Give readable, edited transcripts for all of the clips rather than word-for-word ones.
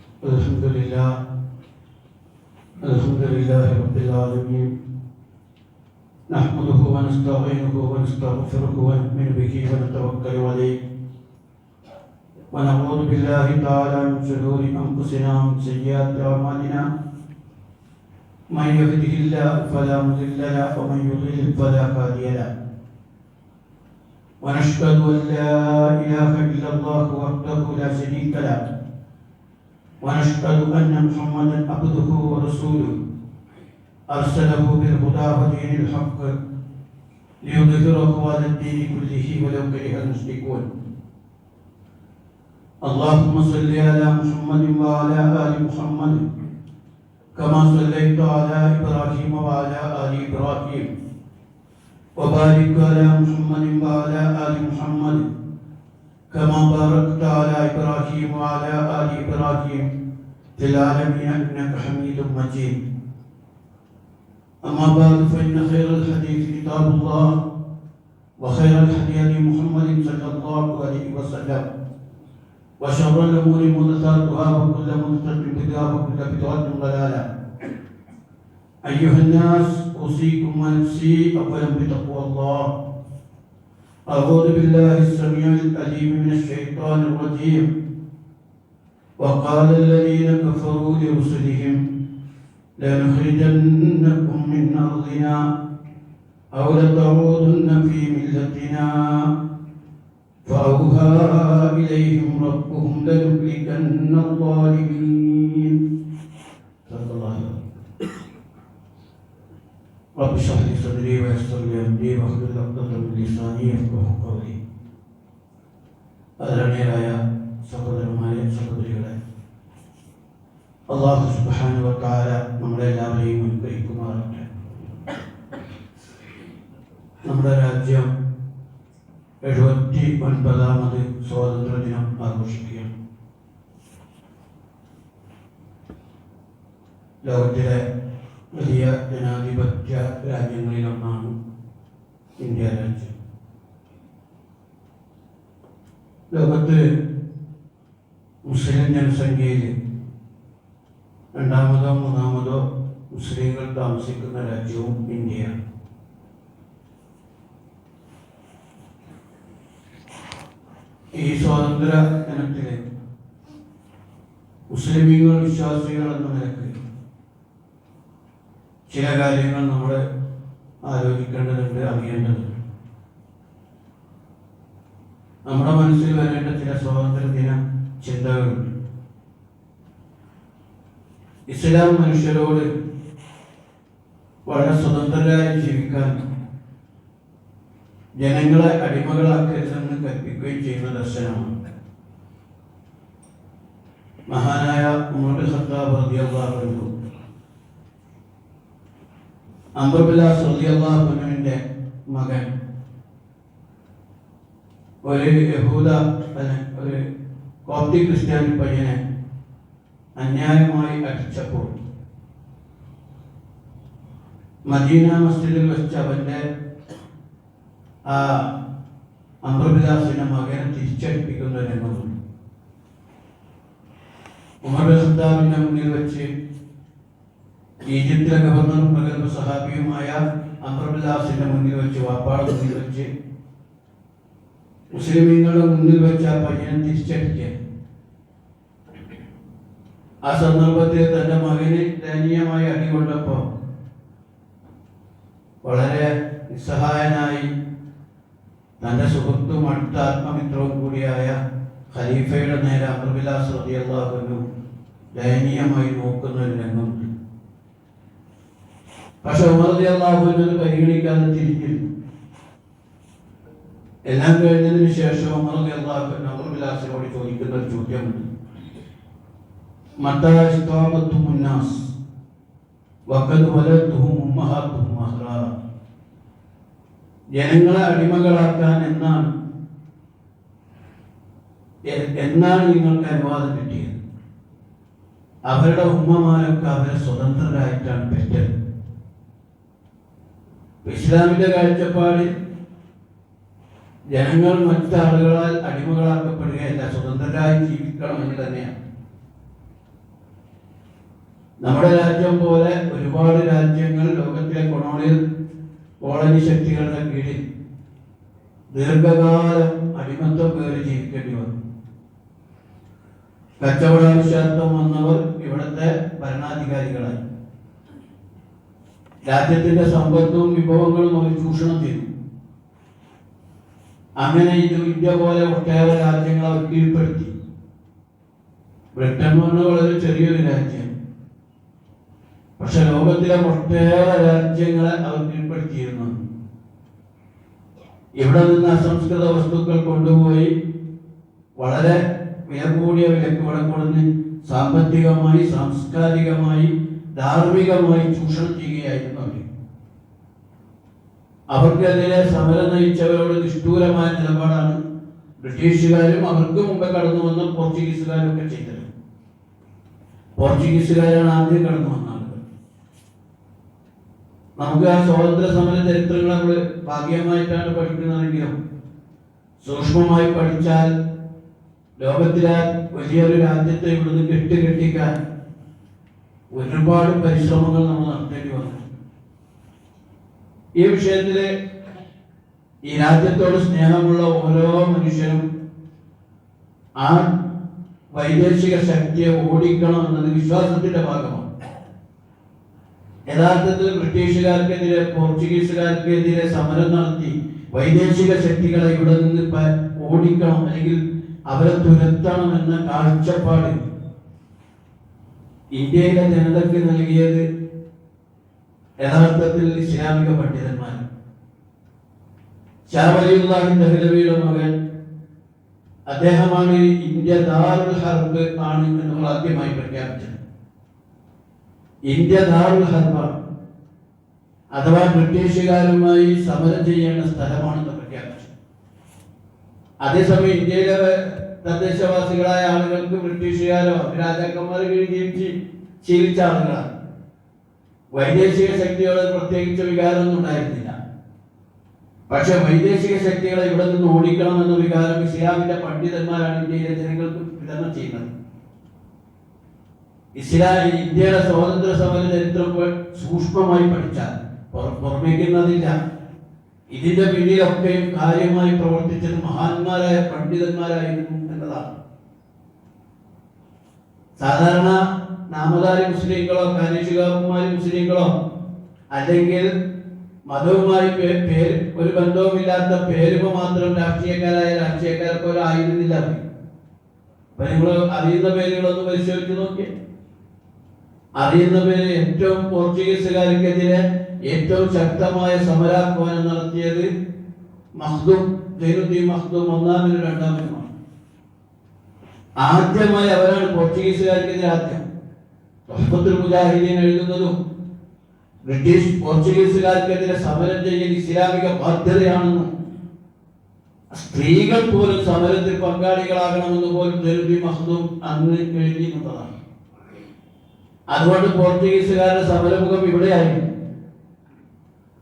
الحمد لله رب العالمين نحمده ونستعينه ونستغفره ونؤمن به ونتوكل عليه ونعوذ بالله تعالى من شرور أنفسنا ومن سيئات أعمالنا من يهده الله فلا مضل له ومن يضلل فلا هادي له ونشهد أن لا إله إلا الله وحده لا شريك له ونشهد أن محمدا عبده ورسوله أرسله بالهدى ودين الحق ليظهره على الدين كله ولو كره المشركون اللهم صل على محمد وعلى آل محمد كما صليت على إبراهيم وعلى آل إبراهيم وبارك على محمد وعلى آل محمد كما باركت على إبراهيم وعلى آل إبراهيم في العالمين إنك حميد مجيد أما بعد فإن خير الحديث كتاب الله وخير الهدي محمد صلى الله عليه وسلم وشر الأمور محدثاتها وكل محدثة بدعة وكل بدعة ضلالة أيها الناس أوصيكم ونفسي أولا بتقوى الله أعوذ بالله السميع العليم من الشيطان الرجيم وقال الذين كفروا لرسلهم لنخرجنكم من أرضنا أو لتعودن في ملتنا فأوحى إليهم ربهم لنهلكن الظالمين صدق الله رب اشرح لي صدري ويسر لي أمري واحلل عقدة من لساني يفقهوا قولي ആദരണീയരായ സഹോദരന്മാരെ സഹോദരികളെ, അല്ലാഹു സുബ്ഹാനഹു വ തആല നമ്മളെല്ലാവരെയും അനുഗ്രഹിക്കുമാറാകട്ടെ. നമ്മുടെ രാജ്യം 79ാമത് സ്വാതന്ത്ര്യദിനം ആഘോഷിക്കുകയാണ്. ലോകത്തിലെ വലിയ ജനാധിപത്യ രാജ്യങ്ങളിലൊന്നാണ് ഇന്ത്യ രാജ്യം. ലോകത്ത് മുസ്ലിം ജനസംഖ്യയിൽ രണ്ടാമതോ മൂന്നാമതോ മുസ്ലിങ്ങൾ താമസിക്കുന്ന രാജ്യവും ഇന്ത്യയാണ്. ഈ സ്വാതന്ത്ര്യ ദിനത്തിലെ മുസ്ലിമീങ്ങൾ വിശ്വാസികൾ എന്ന നിലക്ക് ചില കാര്യങ്ങൾ നമ്മൾ ആലോചിക്കേണ്ടതുണ്ട്, അറിയേണ്ടതുണ്ട്. നമ്മുടെ മനസ്സിൽ വരേണ്ട ചില സ്വാതന്ത്ര്യദിന ചിന്തകളുണ്ട്. ഇസ്ലാം മനുഷ്യരോട് വളരെ സ്വതന്ത്രരായി ജീവിക്കാൻ, ജനങ്ങളെ അടിമകളാക്കരുതെന്ന് കൽപ്പിക്കുകയും ചെയ്യുന്ന ദർശനമാണ്. മഹാനായ ഉമർ ഇബ്നു ഖത്താബ് റളിയല്ലാഹു അൻഹു അംർ ബിൻ അസ് റളിയല്ലാഹു അൻഹുവിന്റെ മകൻ ഒരു കോപ്റ്റിക് ക്രിസ്ത്യാനി പയ്യനെ അന്യായമായി അടിച്ചപ്പോൾ മദീന മസ്ജിദിൽ വെച്ച് അവന്റെ ആ അംർ ബിൻ അസിന്റെ മകനെ തിരിച്ചടിപ്പിക്കുന്ന രംഗമുണ്ട്. ഉമർ ഇബ്നു ഖത്താബിന്റെ മുന്നിൽ വെച്ച് ഈജിപ്തിലെ ഗവർണറും പ്രഗത്ഭ സഹാബിയുമായ അംർ ബിൻ അസിന്റെ മുന്നിൽ വെച്ച്, വാപ്പാടെ മുന്നിൽ വെച്ച്, മുസ്ലിമീങ്ങളുടെ മുന്നിൽ വെച്ച് ആ പയ്യനെ തിരിച്ചടിക്കുക. ആ സന്ദർഭത്തിൽ തന്റെ മകന് ദയനീയമായി അടികൊണ്ടപ്പോ വളരെ നിസ്സഹായനായി തന്റെ സുഹൃത്തും അടുത്ത ആത്മമിത്രവും കൂടിയായ ഖലീഫയുടെ നേരെ അംർ ബിൻ അസ് റളിയല്ലാഹു അൻഹു ദയനീയമായി നോക്കുന്ന ഒരു രംഗമുണ്ട്. പക്ഷെ ഉമർ റളിയല്ലാഹു അൻഹു പരിഗണിക്കാതെ തിരിഞ്ഞിരുന്നു. എല്ലാം കഴിഞ്ഞതിന് ശേഷം ഉമർ റളിയല്ലാഹു അൻഹു അംർ ബിൻ അസിനോട് ചോദിക്കുന്ന ഒരു ചോദ്യമുണ്ട്. മത്താ ഇസ്താബത്തുൻ നാസ് വഖദ് വലദതുഹും ഉമ്മഹാത്തുഹും അഹ്റാറ. ജനങ്ങളെ അടിമകളാക്കാൻ എന്നാണ് നിങ്ങൾക്ക് അനുവാദം കിട്ടിയത്? അവരുടെ ഉമ്മമാരൊക്കെ അവരെ സ്വതന്ത്രരായിട്ടാണ് പെറ്റത്. ഇസ്ലാമിന്റെ കാഴ്ചപ്പാടിൽ ജനങ്ങൾ മറ്റാളുകളാൽ അടിമകളാക്കപ്പെടുകയല്ല, സ്വതന്ത്രരായി ജീവിക്കണം എന്ന് തന്നെയാണ്. നമ്മുടെ രാജ്യം പോലെ ഒരുപാട് രാജ്യങ്ങൾ ലോകത്തിലെ കോളനി ശക്തികളുടെ കീഴിൽ ദീർഘകാലം അടിമത്തം കയറി ജീവിക്കേണ്ടി വന്നു. കച്ചവടാവശ്യാർത്ഥം വന്നവർ ഇവിടുത്തെ ഭരണാധികാരികളായി. രാജ്യത്തിന്റെ സമ്പത്തും വിഭവങ്ങളും അവർ ചൂഷണം ചെയ്തു. അങ്ങനെ ഇന്ത്യ പോലെ ഒട്ടേറെ രാജ്യങ്ങൾ അവർ കീഴ്പ്പെടുത്തി. ബ്രിട്ടൻ എന്ന് പറഞ്ഞാൽ വളരെ ചെറിയൊരു രാജ്യം, പക്ഷെ ലോകത്തിലെ ഒട്ടേറെ രാജ്യങ്ങളെ അവർ കീഴ്പ്പെടുത്തിയിരുന്നു. ഇവിടെ നിന്ന് അസംസ്കൃത വസ്തുക്കൾ കൊണ്ടുപോയി വളരെ വില കൂടിയ വിലക്ക് ഇവിടെ കൊടുന്ന് സാമ്പത്തികമായി, സാംസ്കാരികമായി, ധാർമ്മികമായി ചൂഷണം ചെയ്യുകയായിരുന്നു അവർ. അവർക്കെതിരെ സമരം നയിച്ചവരോട് നിഷ്ഠൂരമായ നിലപാടാണ് ബ്രിട്ടീഷുകാരും അവർക്ക് മുമ്പ് കടന്നു വന്ന പോർച്ചുഗീസുകാരും ഒക്കെ ചെയ്തത്. പോർച്ചുഗീസുകാരാണ് ആദ്യം കടന്നു വന്ന ആളുകൾ. നമുക്ക് ആ സ്വാതന്ത്ര്യ സമര ചരിത്രങ്ങൾ നമ്മൾ ഭാഗ്യമായിട്ടാണ് പഠിക്കുന്നതെങ്കിലും സൂക്ഷ്മമായി പഠിച്ചാൽ ലോകത്തിലെ വലിയൊരു രാജ്യത്തെ ഇവിടുന്ന് കെട്ടിക്കാൻ ഒരുപാട് പരിശ്രമങ്ങൾ നമ്മൾ നടത്തേണ്ടി വന്നു. ഈ വിഷയത്തില് ഈ രാജ്യത്തോട് സ്നേഹമുള്ള ഓരോ മനുഷ്യനും ആ വൈദേശിക ശക്തിയെ ഓടിക്കണം എന്നത് വിശ്വാസത്തിന്റെ ഭാഗമാണ്. യഥാർത്ഥത്തിൽ ബ്രിട്ടീഷുകാർക്കെതിരെ, പോർച്ചുഗീസുകാർക്കെതിരെ സമരം നടത്തി വൈദേശിക ശക്തികളെ ഇവിടെ നിന്ന് ഓടിക്കണം, അല്ലെങ്കിൽ അവരെ തുരത്തണം എന്ന കാഴ്ചപ്പാട് ഇന്ത്യയിലെ ജനതയ്ക്ക് നൽകിയത് യഥാർത്ഥത്തിൽ ഇസ്ലാമിക പണ്ഡിതന്മാർ. ഷാ വലിയുല്ലാഹി ദഹ്ലവിയുടെ മകൻ, അദ്ദേഹമാണ് ഇന്ത്യ ദാറുൽ ഹർബ് ആണ് എന്ന് ആദ്യമായി പ്രഖ്യാപിച്ചത്. ഇന്ത്യ ദാറുൽ ഹർബാണ്, അഥവാ ബ്രിട്ടീഷുകാരുമായി സമരം ചെയ്യേണ്ട സ്ഥലമാണെന്ന് പ്രഖ്യാപിച്ചു. അതേസമയം ഇന്ത്യയിലെ തദ്ദേശവാസികളായ ആളുകൾക്ക് ബ്രിട്ടീഷുകാരോ രാജാക്കന്മാരെ ജീവിച്ച് ശീലിച്ച ആളുകളാണ്. വൈദേശിക ശക്തിയോട് പ്രത്യേകിച്ച് വികാരമൊന്നും ഉണ്ടായിരുന്നില്ല. പക്ഷെ വൈദേശിക ശക്തികളെ ഇവിടെ നിന്ന് ഓടിക്കണം എന്ന വികാരം ഇസ്ലാമിന്റെ പണ്ഡിതന്മാരാണ് ഇന്ത്യയിലെ ജനങ്ങൾക്ക് വിതരണം ചെയ്യുന്നത്. ഇന്ത്യയുടെ സ്വാതന്ത്ര്യ സമര ചരിത്രം സൂക്ഷ്മമായി പഠിച്ചാൽ പുറമേക്കുന്നതില്ല. ഇതിന്റെ പിന്നിലൊക്കെയും കാര്യമായി പ്രവർത്തിച്ചത് മഹാന്മാരായ പണ്ഡിതന്മാരായിരുന്നു എന്നതാണ്. സാധാരണ നാമധാരി മുസ്ലിങ്ങളോ കാനേശുകാരന്മാരി മുസ്ലിങ്ങളോ അല്ലെങ്കിൽ മതവുമായി ഒരു ബന്ധവുമില്ലാത്ത പേരുമ മാത്രം രാഷ്ട്രീയക്കാരെ പോലെ ആയിരുന്നില്ല. അപ്പൊ നിങ്ങൾ അറിയുന്ന പേരുകളൊന്ന് പരിശോധിച്ച് നോക്കിയേ. അറിയുന്ന പേര് ഏറ്റവും പോർച്ചുഗീസുകാർക്കെതിരെ ഏറ്റവും ശക്തമായ സമരാഹ്വാനം നടത്തിയത് മഖ്ദൂം, സൈനുദ്ദീൻ മഖ്ദൂം ഒന്നാമനും രണ്ടാമനുമാണ്. ആദ്യമായി അവരാണ് പോർച്ചുഗീസുകാർക്കെതിരെ ആദ്യം ത്വഹ്ഫത്തുൽ മുജാഹിദീൻ എഴുതുന്നതും ബ്രിട്ടീഷ് പോർച്ചുഗീസുകാർക്കെതിരെ സമരം ചെയ്യൽ ഇസ്ലാമിക ബാധ്യതയാണെന്നും സ്ത്രീകൾ പോലും സമരത്തിൽ പങ്കാളികളാകണമെന്ന് പോലും സൈനുദ്ദീൻ മഖ്ദൂം അന്ന് എഴുതിയിരുന്നതാണ്. അതുകൊണ്ട് പോർച്ചുഗീസുകാരുടെ സമരമുഖം ഇവിടെയായിരുന്നു.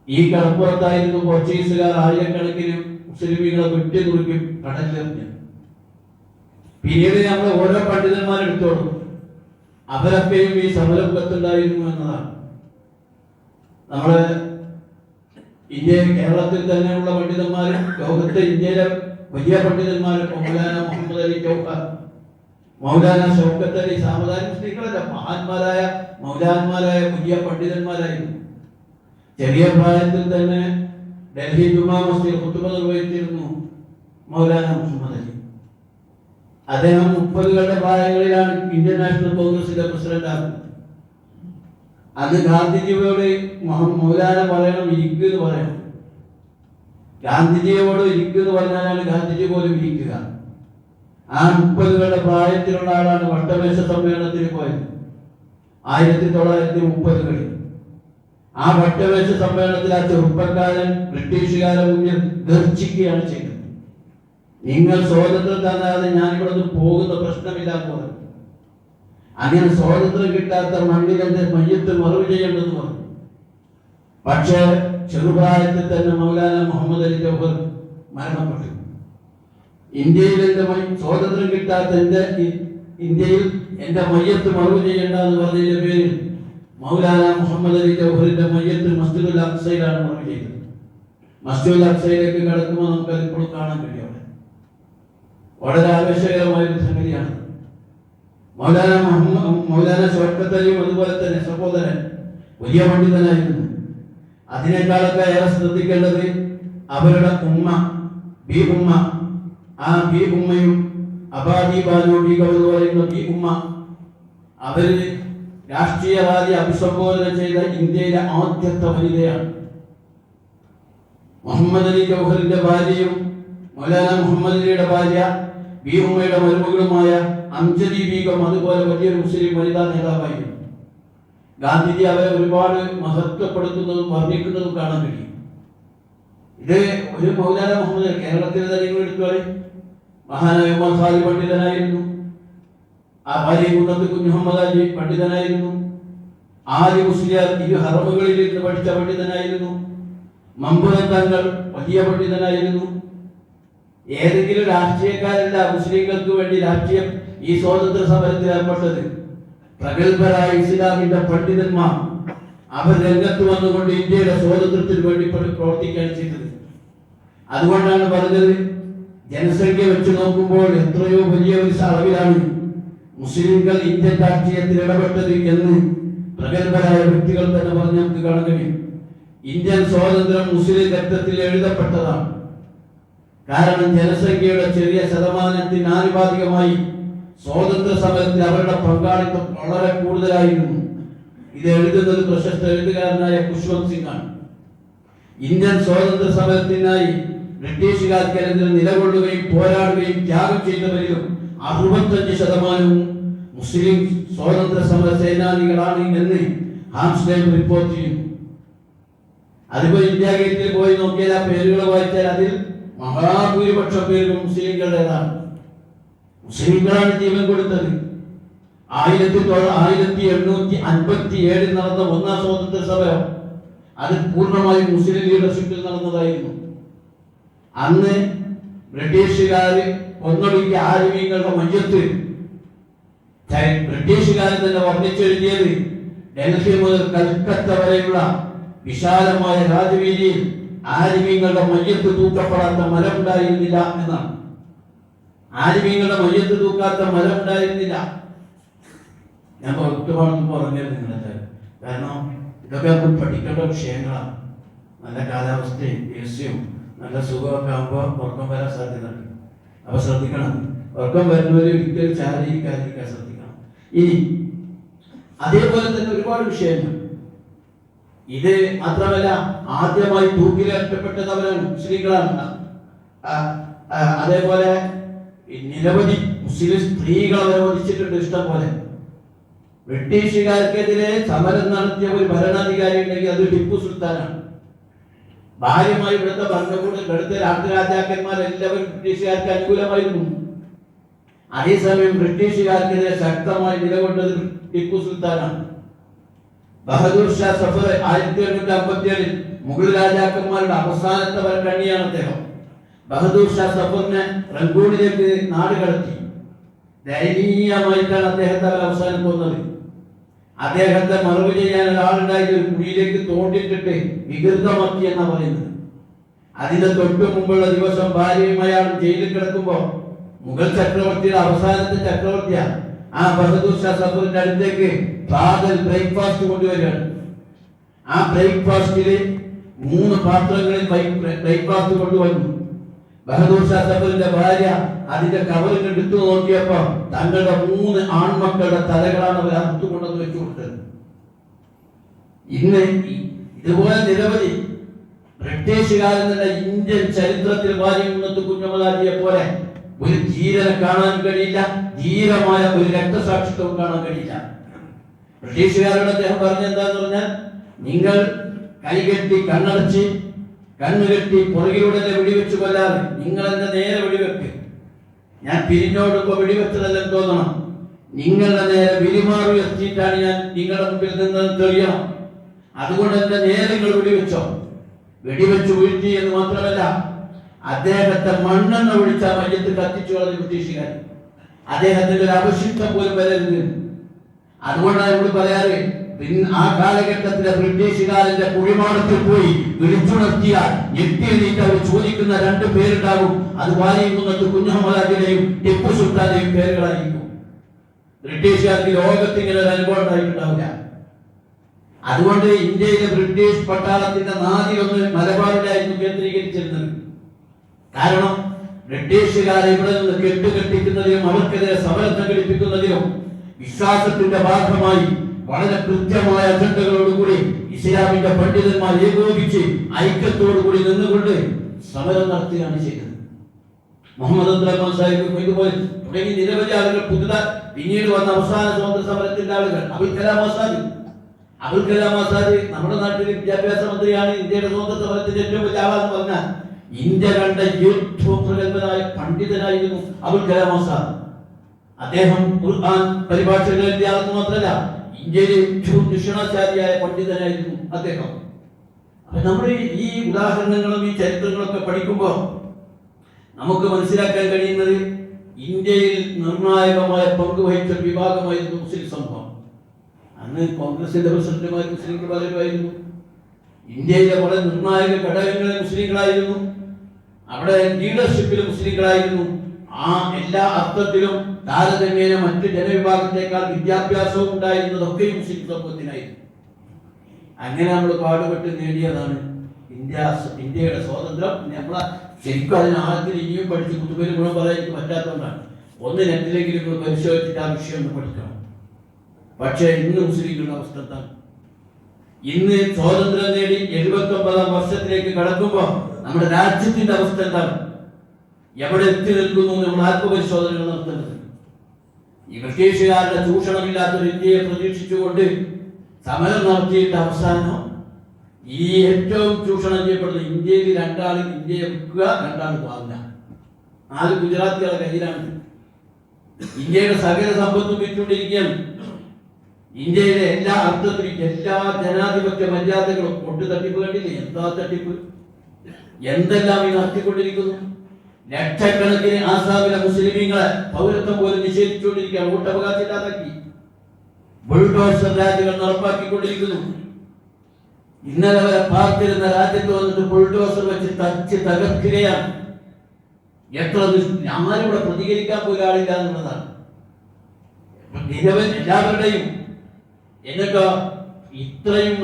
ഈ കടപ്പുറത്തായിരുന്നു പോർച്ചുഗീസുകാർ ആയിരക്കണക്കിന് മുസ്ലിമീങ്ങളെ വെട്ടിനുറുക്കി കടലിലെറിഞ്ഞു. പിന്നീട് നമ്മൾ ഓരോ പണ്ഡിതന്മാരെടുത്തോളും അവരൊക്കെയും ഈ സമരമുഖത്തുണ്ടായിരുന്നു എന്നതാണ്. നമ്മള് ഇന്ത്യയിൽ കേരളത്തിൽ തന്നെയുള്ള പണ്ഡിതന്മാരും ലോകത്തെ ഇന്ത്യയിലെ വലിയ പണ്ഡിതന്മാരും മൗലാന മുഹമ്മദ് അലി ചൗക്കാർ, മൗലാന ഷൗക്കത്ത് അലി, സാമദാനി മുസ്ലിങ്ങളല്ല, മഹാന്മാരായ മൗലാന്മാരായ വലിയ പണ്ഡിതന്മാരായിരുന്നു. ചെറിയ പ്രായത്തിൽ തന്നെ ഡൽഹി ജുമാ മസ്ജിദിൽ ഖുതുബ നിർവഹിച്ചിരുന്നു മൗലാന മുഹമ്മദ് അലി. അദ്ദേഹം 30കളുടെ പ്രായങ്ങളിലാണ് ഇന്ത്യൻ നാഷണൽ കോൺഗ്രസിന്റെ പ്രസിഡന്റ് ആകുന്നത്. അന്ന് ഗാന്ധിജിയോട് മൗലാന പറയണം ഇരിക്കുക എന്ന് പറയണം. ഗാന്ധിജിയോട് ഇരിക്കുക എന്ന് പറഞ്ഞാലാണ് ഗാന്ധിജി പോലും ഇരിക്കുക. ആ 30കളുടെ പ്രായത്തിലുള്ള ആളാണ് വട്ടമേശ സമ്മേളനത്തിന് പോയത് 1930കളിൽ. ആ വട്ടമേശ സമ്മേളനത്തിൽ ആ ചെറുപ്പക്കാരൻ ബ്രിട്ടീഷുകാരെ മുന്നിൽ ഗർജിക്കുകയാണ് ചെയ്തത്. നിങ്ങൾ സ്വാതന്ത്ര്യം തന്നാതെ ഞാൻ ഇവിടെ നിന്ന് പോകുന്ന പ്രശ്നമില്ല എന്ന് പറഞ്ഞു. അങ്ങനെ സ്വാതന്ത്ര്യം കിട്ടാത്ത മണ്ണിൽ എന്റെ മയ്യത്ത് മറവ് ചെയ്യേണ്ടെന്ന് പറഞ്ഞു. പക്ഷേ ചെറുപ്രായത്തിൽ തന്നെ മൗലാന മുഹമ്മദ് അലി ജൗഹർ മരണപ്പെട്ടു. ഇന്ത്യയിൽ എന്റെ സ്വാതന്ത്ര്യം കിട്ടാത്ത എന്റെ ഇന്ത്യയിൽ എൻ്റെ മയ്യത്ത് മറവ് ചെയ്യേണ്ട എന്ന് പറഞ്ഞതിന്റെ പേരിൽ മൗലാന മുഹമ്മദ് അലി ജൗഹറിന്റെ മയ്യത്ത് മസ്ജിദുൽ അഖ്സയിലാണ് മറവ് ചെയ്തത്. മസ്ജിദുൽ അഖ്സയിലേക്ക് കടക്കുമ്പോൾ നമുക്ക് അതിപ്പോഴും കാണാൻ കഴിയും. വളരെ ആവേശകരമായ ഒരു സംഗതിയാണ്. മൗലാന ഷൗക്കത്ത് അലിയും അതുപോലെ തന്നെ സഹോദരൻ വലിയ പണ്ഡിതനായിരുന്നു. അതിനേക്കാളൊക്കെ ഏറെ ശ്രദ്ധിക്കേണ്ടത് അവരുടെ ഉമ്മ ബി ഉമ്മ, ആ ബി ഉമ്മയും അബാദി ബാനു ബീഗം എന്ന് പറയുന്ന ബി ഉമ്മ, അവര് രാഷ്ട്രീയവാദി അഭിസംബോധന ചെയ്ത ഇന്ത്യയിലെ ആദ്യത്തെ വനിതയാണ്. മുഹമ്മദ് അലി ജൗഹറിന്റെ ഭാര്യയും മൗലാന മുഹമ്മദ് അലിയുടെ ഭാര്യ ബി ഉമ്മയുടെ മരുമകളുമായ അംജദി ബീഗം അതുപോലെ വലിയൊരു മുസ്ലിം വനിതാ നേതാവായിരുന്നു. ഗാന്ധിജി അവരെ ഒരുപാട് മഹത്വപ്പെടുത്തുന്നതും വർണ്ണിക്കുന്നതും കാണാൻ കഴിയും. ഇത് ഒരു മൗലാന മുഹമ്മദ് കേരളത്തിലെ തന്നെ എടുത്തോളി മഹാനായ ഉമർ ഖാലി പണ്ഡിതനായിരുന്നു. ആ ഭാര്യ കുന്നത്ത് കുഞ്ഞു മുഹമ്മദ് അലി പണ്ഡിതനായിരുന്നു. ആലി മുസ്ലിയാർ ഇരു ഹറമുകളിൽ ഇരുന്ന് പഠിച്ച പണ്ഡിതനായിരുന്നു. മമ്പുറത്തങ്ങൾ വലിയ പണ്ഡിതനായിരുന്നു. ഏതെങ്കിലും രാഷ്ട്രീയക്കാരല്ല മുസ്ലിങ്ങൾക്ക് വേണ്ടി രാഷ്ട്രീയം ഈ സ്വാതന്ത്ര്യ സമരത്തിൽ ഏർപ്പെട്ടത്. പ്രഗത്ഭരായ ഇസ്ലാമിന്റെ പണ്ഡിതന്മാർ അവർ രംഗത്ത് വന്നുകൊണ്ട് ഇന്ത്യയുടെ സ്വാതന്ത്ര്യത്തിന് വേണ്ടി പ്രവർത്തിക്കുകയാണ് ചെയ്തത്. അതുകൊണ്ടാണ് പറഞ്ഞത്, ജനസംഖ്യ വെച്ച് നോക്കുമ്പോൾ എത്രയോ വലിയ ഒരു അളവിലാണ് മുസ്ലിംകൾ ഇന്ത്യൻ രാഷ്ട്രീയത്തിൽ ഇടപെട്ടത് എന്ന് പ്രഗത്ഭരായ വ്യക്തികൾ തന്നെ പറഞ്ഞ് നമുക്ക് കാണാൻ കഴിയും. ഇന്ത്യൻ സ്വാതന്ത്ര്യം മുസ്ലിം രക്തത്തിൽ എഴുതപ്പെട്ടതാണ്. കാരണം ജനസംഖ്യയുടെ ചെറിയ ശതമാനത്തിന് ആനുപാതികമായി സ്വാതന്ത്ര്യ സമരത്തിൽ അവരുടെ പങ്കാളിത്തം വളരെ കൂടുതലായിരുന്നു. ഇത് എഴുതുന്നത് പ്രശസ്ത എഴുത്തുകാരനായ ഖുശ്വന്ത് സിംഗ് ആണ്. ഇന്ത്യൻ സ്വാതന്ത്ര്യ സമരത്തിനായി ബ്രിട്ടീഷുകാർക്കെതിരെ നിലകൊള്ളുകയും പോരാടുകയും ത്യാഗം ചെയ്തവരിലും 65% മുസ്ലിം സ്വാതന്ത്ര്യ സമര സേനാനികളാണ് എന്ന് ഹാംസ്ഡേൽ റിപ്പോർട്ട് ചെയ്യുന്നു. അതിപ്പോ ഇന്ത്യ ഗേറ്റിൽ പോയി നോക്കിയാൽ ആ പേരുകൾ വായിച്ചാൽ അതിൽ മഹാഭൂരിപക്ഷം പേരുകൾ മുസ്ലിങ്ങളുടേതാണ്. മുസ്ലിങ്ങളാണ് ജീവൻ കൊടുത്തത്. 1857 നടന്ന ഒന്നാം സ്വാതന്ത്ര്യ സമരം അത് പൂർണ്ണമായും മുസ്ലിം ലീഡർഷിപ്പിൽ നടന്നതായിരുന്നു. അന്ന് ബ്രിട്ടീഷുകാര് ഒന്നൊടുക്കി ആലിമീങ്ങളുടെ മയ്യത്ത് ബ്രിട്ടീഷുകാർ തന്നെ വർണ്ണിച്ചെഴുതിയത് ഡൽഹി മുതൽ കൽക്കത്ത വരെയുള്ള വിശാലമായ രാജവീതിയിൽ ആലിമീങ്ങളുടെ മയ്യത്ത് തൂക്കപ്പെടാത്ത മരം ഉണ്ടായിരുന്നില്ല എന്നാണ്. ആലിമീങ്ങളുടെ മയ്യത്ത് തൂക്കാത്ത മരം ഉണ്ടായിരുന്നില്ല. ഞാൻ വ്യക്തമാണെന്ന് പറഞ്ഞത് നിങ്ങളെ, കാരണം ഇതൊക്കെ നമ്മൾ പഠിക്കേണ്ട വിഷയങ്ങളാണ്. നല്ല കാലാവസ്ഥയും ഏസ്യവും നല്ല സുഖമൊക്കെ ആകുമ്പോൾ ഉറക്കം വരാൻ സാധ്യതയുണ്ട്. അപ്പൊ ശ്രദ്ധിക്കണം, ഉറക്കം വരുന്നവര് ഒരിക്കലും ശാരീരികരിക്കാൻ ശ്രദ്ധിക്കണം. ഇനി അതേപോലെ തന്നെ ഒരുപാട് വിഷയങ്ങൾ. ഇത് മാത്രമല്ല, ആദ്യമായി തൂക്കിലേറ്റപ്പെട്ടത് അവരാണ്, മുസ്ലിങ്ങളാണ്. അതേപോലെ നിരവധി മുസ്ലിം സ്ത്രീകൾ അവരെ വധിച്ചിട്ടുണ്ട് ഇഷ്ടം പോലെ. ബ്രിട്ടീഷുകാർക്കെതിരെ സമരം നടത്തിയ ഒരു ഭരണാധികാരി ഉണ്ടെങ്കിൽ അത് ടിപ്പു സുൽത്താനാണ്. ഭാര്യമായി ഇവിടുത്തെ ഭരണകൂടം, ഇവിടുത്തെ രാജാക്കന്മാരെല്ലാവരും ബ്രിട്ടീഷുകാർക്ക് അനുകൂലമായിരുന്നു. അതേസമയം ബ്രിട്ടീഷുകാർക്കെതിരെ ശക്തമായി നിലകൊണ്ടത് ടിപ്പു സുൽത്താനാണ്. ബഹദൂർ ഷാ സഫർ 1857 മുഗൾ രാജാക്കന്മാരുടെ അവസാനത്തെ വരക്കണ്ണിയാണ് അദ്ദേഹം. ബഹദൂർ ഷാ സഫറിനെ റങ്കൂണിലേക്ക് നാട് കടത്തി. ദയനീയമായിട്ടാണ് അദ്ദേഹത്തെ അവർ അവസാനം കൊന്നത്. അദ്ദേഹത്തെ മറവ് ചെയ്യാൻ ഒരാളുണ്ടായിട്ട് ഒരു കുഴിയിലേക്ക് തോണ്ടിട്ടിട്ട് വികൃതമാക്കി എന്നാ പറയുന്നത്. അതിന്റെ തൊട്ടു മുമ്പുള്ള ദിവസം ഭാര്യയും അയാൾ ജയിലിൽ കിടക്കുമ്പോൾ മുഗൾ ചക്രവർത്തിയുടെ അവസാനത്തെ ചക്രവർത്തിയാണ് ആ ബഹദൂർ ഷാ സഫറിന്റെ അടുത്തേക്ക് പ്രാതൽ ബ്രേക്ക്ഫാസ്റ്റ് കൊണ്ടുവരികയാണ്. ആ ബ്രേക്ക്ഫാസ്റ്റില് 3 പാത്രങ്ങളിൽ ബ്രേക്ക്ഫാസ്റ്റ് കൊണ്ടുവന്നു. ബഹദൂർ ഷാ സഫറിന്റെ ഭാര്യ അതിന്റെ കവറിൽ എടുത്തു നോക്കിയപ്പോ തങ്ങളുടെ 3 ആൺമക്കളുടെ തലകളാണ് അവർ അറുത്തുകൊണ്ടെന്ന് വെച്ചു കൊടുത്തത്. ഇന്ന് ഇതുപോലെ നിരവധി ബ്രിട്ടീഷുകാരെന്നുള്ള ഇന്ത്യൻ ചരിത്രത്തിൽ വാര്യകുന്നത്ത് കുഞ്ഞമ്മദാജിയെ പോലെ ഒരു ധീരനെ കാണാൻ കഴിയില്ല, ധീരമായ ഒരു രക്തസാക്ഷിത്വം കാണാൻ കഴിയില്ല. ബ്രിട്ടീഷുകാരോട് അദ്ദേഹം പറഞ്ഞെന്താന്ന് പറഞ്ഞാൽ, നിങ്ങൾ കൈകെട്ടി കണ്ണടച്ച് കണ്ണുകെട്ടി പുറകിലൂടെ വെടിവെച്ച് കൊല്ലാതെ നിങ്ങൾ എന്നെ നേരെ വെടിവെക്ക്. ഞാൻ പിരിഞ്ഞോടുമ്പോ വെടിവെച്ചതെല്ലാം തോന്നണം. നിങ്ങളുടെ നേരെ വിരിമാറുയർത്തിയിട്ടാണ് ഞാൻ നിങ്ങളുടെ മുമ്പിൽ നിന്നത് തെളിയണം. അതുകൊണ്ട് എന്റെ നേരെ നിങ്ങൾ വെടിവെച്ചോ. വെടിവെച്ച് വീഴ്ത്തി എന്ന് മാത്രമല്ല, അദ്ദേഹത്തെ മണ്ണെണ്ണ ഒഴിച്ച മയ്യത്ത് കത്തിച്ചു കളഞ്ഞ ബ്രിട്ടീഷുകാർ. അദ്ദേഹത്തിന്റെ ഒരു അവശിഷ്ടം പോലും വരരുത്. അതുകൊണ്ടാണ് നമ്മൾ പറയാറ്, ആ കാലഘട്ടത്തിലെ ബ്രിട്ടീഷുകാരന്റെ കുഴിമാടത്തിൽ പോയി വിളിച്ചുണർത്തിയാൽ ഞെട്ടിയെണീറ്റ് അവർ ചോദിക്കുന്ന 2 പേരുണ്ടാകും. അത് വാലികുന്നത്ത് കുഞ്ഞഹമ്മദാജിനെയും ടിപ്പു സുൽത്താനെയും പേരുകളായിരിക്കും. ബ്രിട്ടീഷുകാർക്ക് ലോകത്ത് ഇങ്ങനെ ഒരു അനുഭവം ഉണ്ടായിട്ടുണ്ടാവില്ല. അതുകൊണ്ട് ഇന്ത്യയിലെ ബ്രിട്ടീഷ് പട്ടാളത്തിന്റെ നാദിയൊന്ന് മലബാറിലായിരുന്നു കേന്ദ്രീകരിച്ചിരുന്നത്. കാരണം ബ്രിട്ടീഷുകാരെ ഇവിടെ നിന്ന് കെട്ടുകെട്ടിക്കുന്നതിനും അവർക്കെതിരെ സമരം സംഘടിപ്പിക്കുന്നതിനും വിശ്വാസത്തിന്റെ ഭാഗമായി വളരെ കൃത്യമായ അജണ്ടകളോടുകൂടി ഇസ്ലാമിന്റെ പണ്ഡിതന്മാർ ഏകോപിച്ച് ഐക്യത്തോടുകൂടി നിന്നുകൊണ്ട് സമരം നടത്തുകയാണ് ചെയ്തത്. മുഹമ്മദ് അബ്ദുറഹ്മാൻ സാഹിബ് ഇതുപോലെ തുടങ്ങി നിരവധി ആളുകൾ പുതുതായി പിന്നീട് വന്ന അവസാന സ്വാതന്ത്ര്യ സമരത്തിന്റെ ആളുകൾ. അബുൽ കലാം ആസാദ് നമ്മുടെ നാട്ടിലെ വിദ്യാഭ്യാസ മന്ത്രിയാണ്. ഇന്ത്യയുടെ സ്വാതന്ത്ര്യ സമരത്തിന്റെ ഏറ്റവും വലിയ ആളെന്ന് പറഞ്ഞാൽ ഇന്ത്യ കണ്ട ഏറ്റവും പ്രഗത്ഭനായ പണ്ഡിതനായിരുന്നു അബുൽ കലാം ആസാദ്. അദ്ദേഹം ഖുർആൻ പരിഭാഷകൾ എഴുതിയ ആളെന്ന് മാത്രമല്ല, ഇന്ത്യയിലെ ഏറ്റവും ദക്ഷിണാചാരിയായ പണ്ഡിതനായിരുന്നു അദ്ദേഹം. അപ്പൊ നമ്മൾ ഈ ഉദാഹരണങ്ങളും ഈ ചരിത്രങ്ങളൊക്കെ പഠിക്കുമ്പോൾ നമുക്ക് മനസ്സിലാക്കാൻ കഴിയുന്നത് ഇന്ത്യയിൽ നിർണായകമായ പങ്ക് വഹിച്ച വിഭാഗമായിരുന്നു മുസ്ലിം സമൂഹം. അന്ന് കോൺഗ്രസിന്റെ പ്രസിഡന്റുമാർ മുസ്ലിങ്ങൾ പലരുമായിരുന്നു. ഇന്ത്യയിലെ വളരെ നിർണായക ഘടകങ്ങളിൽ മുസ്ലിങ്ങളായിരുന്നു. അവിടെ ലീഡർഷിപ്പിൽ മുസ്ലിങ്ങളായിരുന്നു. ആ എല്ലാ അർത്ഥത്തിലും താരതമ്യേന മറ്റ് ജനവിഭാഗത്തെക്കാൾ വിദ്യാഭ്യാസവും ഉണ്ടായിരുന്നതൊക്കെ മുസ്ലിം സമൂഹത്തിനായിരുന്നു. അങ്ങനെ നമ്മൾ പാടുപെട്ട് നേടിയതാണ് ഇന്ത്യയുടെ സ്വാതന്ത്ര്യം. നമ്മളെ ശരിക്കും അതിന് ആഴത്തിൽ ഇനിയും പഠിച്ച് കുത്തുപേര് ഗുണം പറയാൻ എനിക്ക് പറ്റാത്തതുകൊണ്ടാണ്. ഒന്ന് നെറ്റിലേക്ക് നിങ്ങൾ പരിശോധിച്ചിട്ട് ആ വിഷയം ഒന്ന് പഠിക്കണം. പക്ഷേ ഇന്ന് മുസ്ലിങ്ങളുടെ അവസ്ഥ എന്താണ്? ഇന്ന് സ്വാതന്ത്ര്യം നേടി 79ാം വർഷത്തിലേക്ക് കടക്കുമ്പോൾ നമ്മുടെ രാജ്യത്തിന്റെ അവസ്ഥ എന്താണ്? എവിടെ എത്തി നിൽക്കുന്നു? നമ്മൾ ആത്മപരിശോധനകൾ നടത്തുന്നത്. ഈ ബ്രിട്ടീഷുകാരുടെ ചൂഷണമില്ലാത്തൊരു ഇന്ത്യയെ പ്രതീക്ഷിച്ചുകൊണ്ട് സമരം നടത്തിയിട്ട് അവസാനം ഈ ഏറ്റവും ചൂഷണം ചെയ്യപ്പെടുന്ന ഇന്ത്യയിൽ 2 ആൾ ഇന്ത്യയെ വിൽക്കുക, 2 ആൾ വാങ്ങുക. 4 ഗുജറാത്തികളുടെ കയ്യിലാണ് ഇന്ത്യയുടെ സകല സമ്പത്തും വിറ്റുകൊണ്ടിരിക്കുകയാണ്. ഇന്ത്യയിലെ എല്ലാ അർത്ഥത്തിലും എല്ലാ ജനാധിപത്യ മര്യാദകളും കൊണ്ട് തട്ടിപ്പ് കണ്ടില്ലേ? എന്താ തട്ടിപ്പ്! എന്തെല്ലാം ഈ നടത്തിക്കൊണ്ടിരിക്കുന്നു. ലക്ഷക്കണക്കിന് ആസാമിലെ മുസ്ലിമീങ്ങളെ പൗരത്വം പോലും നിഷേധിച്ചുകൊണ്ടിരിക്കുകയാണ്. വോട്ടവകാശം ഇല്ലാതാക്കി ബുൾഡോസർ രാജ്യങ്ങൾ നടപ്പാക്കിക്കൊണ്ടിരിക്കുന്നു. ഇന്നലെ വരെ പാർത്തിരുന്ന രാജ്യത്ത് വന്നിട്ട് ബുൾഡോസർ വെച്ച് തകർക്കുകയാണ്. എത്ര ആരും ഇവിടെ പ്രതികരിക്കാൻ പോലും ആളില്ല എന്നുള്ളതാണ് എല്ലാവരുടെയും. എന്നിട്ടോ ഇത്രയും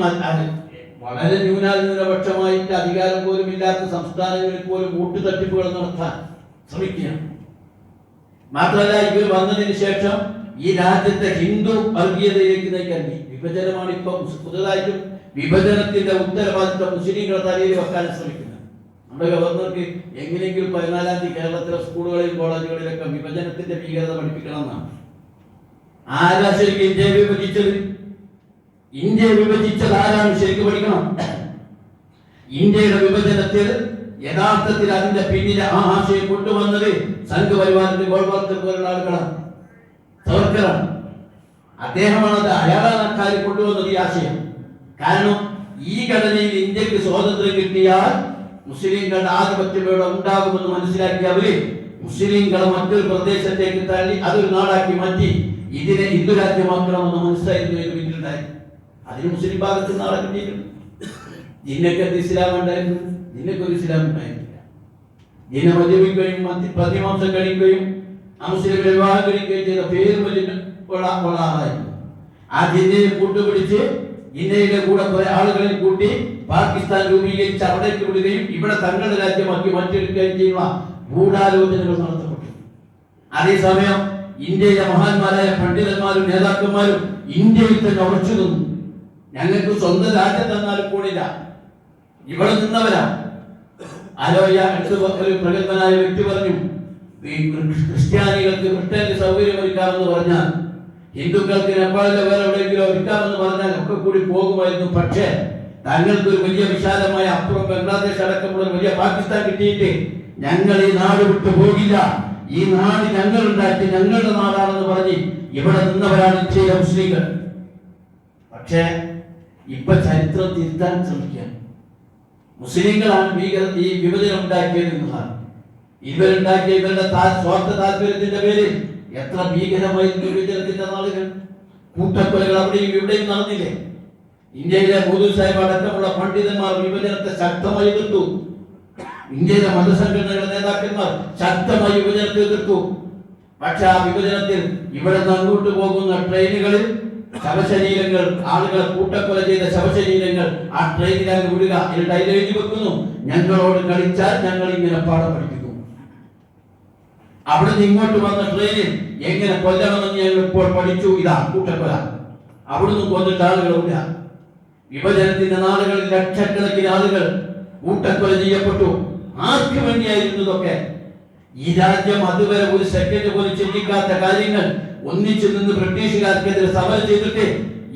വളരെ ന്യൂനപക്ഷമായിട്ട് അധികാരം പോലും ഇല്ലാത്ത സംസ്ഥാനങ്ങളിൽ പോലും വോട്ട് തട്ടിപ്പുകൾ നടത്താൻ ശ്രമിക്കുകയാണ്. മാത്രമല്ല, ഇവർ വന്നതിന് ശേഷം ഈ രാജ്യത്തെ ഹിന്ദു വർഗീയതയിലേക്ക് നയിക്കാൻ വിഭജനമാണ് ഇപ്പൊ പുതുതായിട്ടും വിഭജനത്തിന്റെ ഉത്തരവാദിത്വം മുസ്ലിങ്ങളുടെ തലയിൽ വെക്കാൻ ശ്രമിക്കുന്നത്. നമ്മുടെ ഗവർണർക്ക് എങ്ങനെയെങ്കിലും 14-ാം തീയതി കേരളത്തിലെ സ്കൂളുകളിലും കോളേജുകളിലൊക്കെ വിഭജനത്തിന്റെ ഭീകരത പഠിപ്പിക്കണമെന്നാണ്. ആരാ ശരിക്കും ഇന്ത്യയെ വിഭജിച്ചത്? ഇന്ത്യയെ വിഭജിച്ചത് ആരാണ് ശരിക്കും പഠിക്കണം. ഇന്ത്യയുടെ വിഭജനത്തിൽ യഥാർത്ഥത്തിൽ അതിന്റെ പിന്നിലെ ആ ആശയം കൊണ്ടുവന്നത് സംഘപരിവാറിന്റെ ഗോൾവാൾക്കർ പോലുള്ള ആളുകളാണ്, സവർക്കറാണ്. അദ്ദേഹമാണ് അത് അയാളാണ് അക്കാര്യം കൊണ്ടുവന്നത് ഈ ആശയം. കാരണം ഈ ഘടനയിൽ ഇന്ത്യക്ക് സ്വാതന്ത്ര്യം കിട്ടിയാൽ മുസ്ലിങ്ങളുടെ ആധിപത്യം ഇവിടെ ഉണ്ടാകുമെന്ന് മനസ്സിലാക്കിയ അവര് മുസ്ലിങ്ങളെ മറ്റൊരു പ്രദേശത്തേക്ക് തള്ളി അതൊരു നാടാക്കി മാറ്റി ഇതിനെ ഹിന്ദു രാജ്യമാക്കണമെന്ന് മനസ്സിലായിരുന്നു എന്ന് പിന്നിലുണ്ടായി. അതിന് മുസ്ലിം ഭാഗത്ത് നാളെ കിട്ടിയിട്ടുണ്ട്. ജിന്നക്ക് ഇസ്ലാം ഉണ്ടായിരുന്നു, ജിന്നക്കൊരു ഇസ്ലാം ഉണ്ടായിരുന്നില്ല. ജിന്ന മദ്യപിക്കുകയും പ്രതിമാംസം കഴിക്കുകയും മുസ്ലിം വിവാഹം കഴിക്കുകയും ചെയ്ത പേര് ഉള്ള ആളായിരുന്നു. ആ ജിന്നയെ കൂട്ടുപിടിച്ച് ജിന്നയുടെ കൂടെ കുറെ ആളുകളിൽ കൂട്ടി പാകിസ്ഥാൻ രൂപീകരിച്ച് അവിടേക്ക് വിടുകയും ഇവിടെ തങ്ങളുടെ രാജ്യമാക്കി മാറ്റിയെടുക്കുകയും ചെയ്യുന്ന ഗൂഢാലോചനകൾ നടത്തപ്പെട്ടു. അതേസമയം ഇന്ത്യയിലെ മഹാന്മാരായ പണ്ഡിതന്മാരും നേതാക്കന്മാരും ഇന്ത്യയിൽ തന്നെ ഉറച്ചു നിന്നു. ഞങ്ങൾക്ക് സ്വന്തം രാജ്യം തന്നാലും കൂടില്ല, ഇവിടെ നിന്നവരാ. ആലോയ അടുത്ത് ഒരു പ്രഗത്ഭനായ വ്യക്തി പറഞ്ഞു, ക്രിസ്ത്യാനികൾക്ക് ബ്രിട്ടനിൽ സൗകര്യം ഒരുക്കാമെന്ന് പറഞ്ഞാൽ ഹിന്ദുക്കൾക്ക് നേപ്പാളിലെ വേറെ എവിടെയെങ്കിലും ഒരുക്കാമെന്ന് പറഞ്ഞാൽ ഒക്കെ കൂടി പോകുമായിരുന്നു. പക്ഷേ തങ്ങൾക്ക് ഒരു വലിയ വിശാലമായ അപ്പുറം ബംഗ്ലാദേശ് അടക്കമുള്ള വലിയ പാകിസ്ഥാൻ കിട്ടിയിട്ട് ഞങ്ങൾ ഈ നാട് വിട്ടു പോകില്ല, ഈ നാട് ഞങ്ങൾ ഉണ്ടാക്കി ഞങ്ങളുടെ നാടാണെന്ന് പറഞ്ഞ് ഇവിടെ നിന്നവരാണ് ഇന്ത്യയിലെ മുസ്ലിങ്ങൾ. പക്ഷേ ഇപ്പൊ ചരിത്രം തിരുത്താൻ ശ്രമിക്കാൻ മുസ്ലിങ്ങളാണ് ഈ വിഭജനം ഉണ്ടാക്കിയത് എന്നതാണ്. ഇവരുണ്ടാക്കിയ ഇവരുടെ സ്വാർത്ഥ താല്പര്യത്തിന്റെ പേരിൽ എത്ര ഭീകരമായിരുന്നു വിഭജനത്തിന്റെ നാളുകൾ. കൂട്ടക്കൊലകൾ അവിടെയും ഇവിടെയും നടന്നില്ലേ? ഇന്ത്യയിലെ മോദി സാഹിബ് അടക്കമുള്ള പണ്ഡിതന്മാർ വിഭജനത്തെ ശക്തമായി എതിർത്തു. ഇന്ത്യയിലെ മതസംഘടനകളുടെ നേതാക്കന്മാർ ശക്തമായി വിഭജനത്തെ എതിർത്തു. പക്ഷെ ആ വിഭജനത്തിൽ ഇവിടെ നിന്ന് അങ്ങോട്ട് പോകുന്ന ട്രെയിനുകളിൽ ശവശരീരങ്ങൾ, ആളുകളെ കൂട്ടക്കൊല ചെയ്ത ശവശരീരങ്ങൾ ആ ട്രെയിനിലാണ് വിടുക. എന്നിട്ട് അതിൽ എഴുതി വെക്കുന്നു, ഞങ്ങളോട് കളിച്ചാൽ ഞങ്ങൾ ഇങ്ങനെ പാഠം പഠിപ്പിക്കും. അവിടെ നിന്ന് ഇങ്ങോട്ട് വന്ന ട്രെയിനിൽ എങ്ങനെ കൊല്ലണമെന്ന് ഞങ്ങൾ ഇപ്പോൾ പഠിച്ചു. ഇതാ കൂട്ടക്കൊല. അവിടുന്ന് കൊന്നിട്ട് ആളുകളില്ല. വിഭജനത്തിന്റെ നാളുകളിൽ ലക്ഷക്കണക്കിന് ആളുകൾ കൂട്ടക്കൊല ചെയ്യപ്പെട്ടു. ആർക്കു വേണ്ടിയായിരുന്നു ഇതൊക്കെ? ഈ രാജ്യം അതുവരെ ഒരു സെക്കൻഡ് പോലും ചിന്തിക്കാത്ത കാര്യങ്ങൾ ഒന്നിച്ചു നിന്ന് ബ്രിട്ടീഷുകാർക്കെതിരെ സമരം ചെയ്തിട്ട്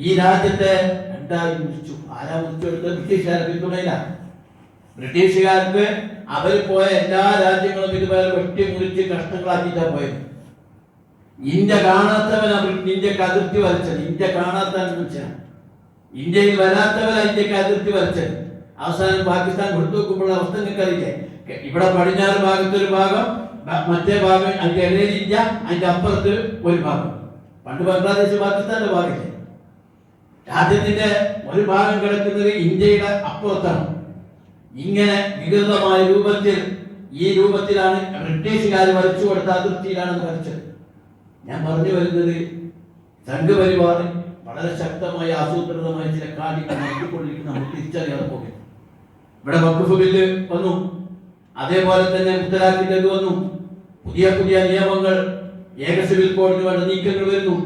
ഈ രാജ്യത്തെ രണ്ടായി മുറിച്ചു. ആരാ മുറിച്ചെടുത്തത്? ബ്രിട്ടീഷുകാരെ പിന്തുണയില്ല. ബ്രിട്ടീഷുകാർക്ക് അവർ പോയ എല്ലാ രാജ്യങ്ങളും ഇതുപോലെ വെട്ടി മുറിച്ച് കഷ്ണങ്ങളാക്കിയിട്ടാണ് പോയത്. ഇന്ത്യ കാണാത്തവനാണ് ഇന്ത്യക്ക് അതിർത്തി വരച്ചത്. ഇന്ത്യ കാണാത്തവൻ വെച്ചാണ്. ഇന്ത്യയിൽ വരാത്തവരാ ഇന്ത്യക്ക് അതിർത്തി വരച്ചത്. അവസാനം പാകിസ്ഥാൻ കൊടുത്തു നോക്കുമ്പോൾ അവസ്ഥ നിങ്ങൾക്കറിയില്ലേ? ഇവിടെ പടിഞ്ഞാറ് ഭാഗത്തൊരു ഭാഗം, മറ്റേ ഭാഗം അതിന്റെ ഇടയിൽ ഇന്ത്യ, അതിന്റെ അപ്പുറത്ത് ഒരു ഭാഗം. പണ്ട് ബംഗ്ലാദേശ് പാകിസ്ഥാന്റെ ഭാഗമില്ലേ? രാജ്യത്തിന്റെ ഒരു ഭാഗം കിടക്കുന്നത് ഇന്ത്യയുടെ അപ്പുറത്താണ്. ഇങ്ങനെ വികൃതമായ രൂപത്തിൽ, ഈ രൂപത്തിലാണ് ബ്രിട്ടീഷുകാർ വരച്ചു കൊടുത്ത അതിർത്തിയിലാണ് വരച്ചത്. ഞാൻ പറഞ്ഞു വരുന്നത്, സംഘപരിവാർ വളരെ ശക്തമായ ആസൂത്രിതമായ ചില കാര്യങ്ങൾ നടത്തിക്കൊണ്ടിരിക്കുന്ന നമ്മൾ തിരിച്ചറിയാതെ പോകും. ഇവിടെ വഖഫ് ബില്ല് വന്നു, അതേപോലെ തന്നെ മുത്തലാഖിന്റെ വന്നു, പുതിയ പുതിയ നിയമങ്ങൾ, ഏക സിവിൽ കോഡിന് വേണ്ട നീക്കങ്ങൾ വരുന്നു.